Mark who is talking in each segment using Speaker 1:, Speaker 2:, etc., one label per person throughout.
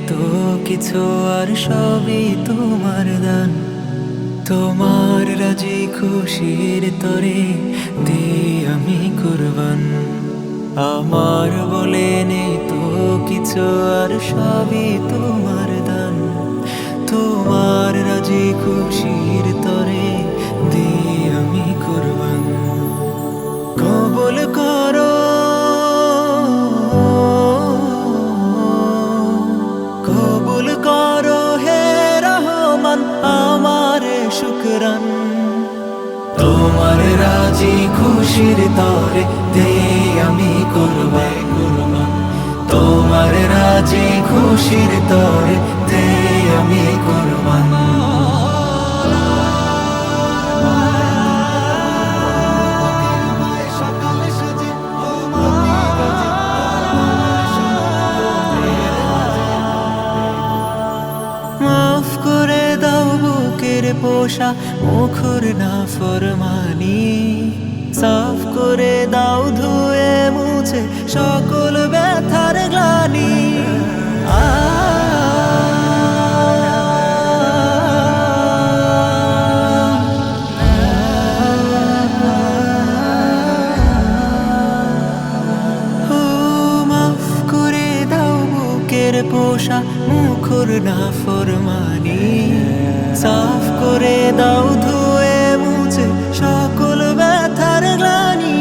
Speaker 1: তো কিছু আর সবই তোমার দান। তোমার রাজি খুশির তরে দিই আমি কুরবান। আমার বলে নেই তো কিছু আর সবই তোমার দান। তোমার রাজি খুশির তরে দিই আমি কুরবান। কবুল করো, কবুল করো হে রহমান আমার শুকরান। তোমার রাজি খুশির তরে দেই আমি কুরবান। তোমার রাজি খুশির তরে দেই আমি কুরবান। মাফ করে দাও বুকের পোষা মুখর না ফরমানি। সাফ করে দাও ধুয়ে মুছে সকল ব্যথার গ্লানি। মাফ করে দাও বুকের পোষা মুখর না ফরমানি। সাফ করে দাও ধুয়ে মুছে সকল ব্যথার গ্লানি।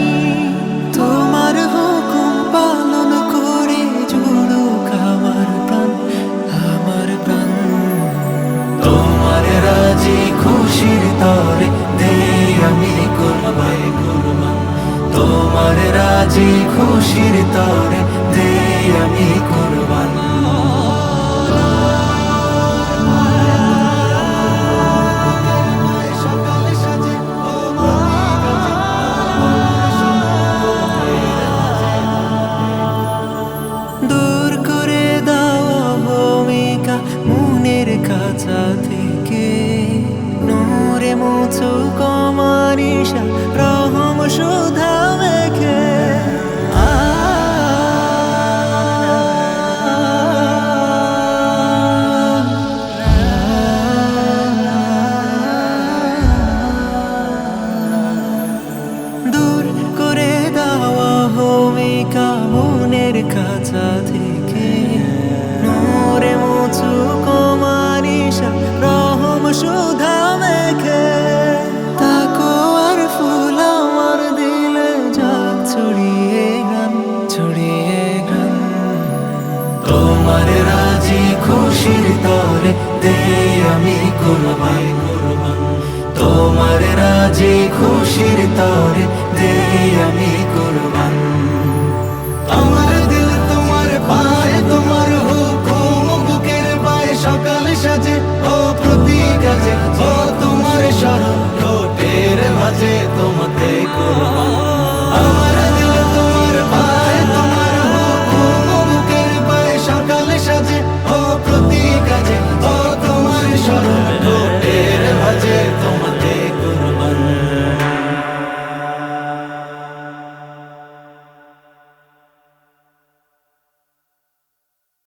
Speaker 1: তোমার হুকুম পালন করে জুড়ুক আমার প্রাণ, আমার প্রাণ। তোমার রাজি খুশির তরে দেই আমি কুরবান। তোমার রাজি খুশির তরে দেই আমি কুরবান। দূর করে দাও ভূমিকা মনের কাছা থেকে। নূরে মুছো কমানিশা রহম সুধা মেখে। দূর করে দাও ভূমিকা মনের কাছা থেকে। নূরে মুছো কমানিশা রহম সুধা মেখে। তাকো আর ফুল আমার দিলে যাক ছড়িয়ে গান, ছড়িয়ে গান। তোমার রাজি খুশির তরে দেই আমি কুরবান। তোমার রাজি খুশির তরে দেই আমি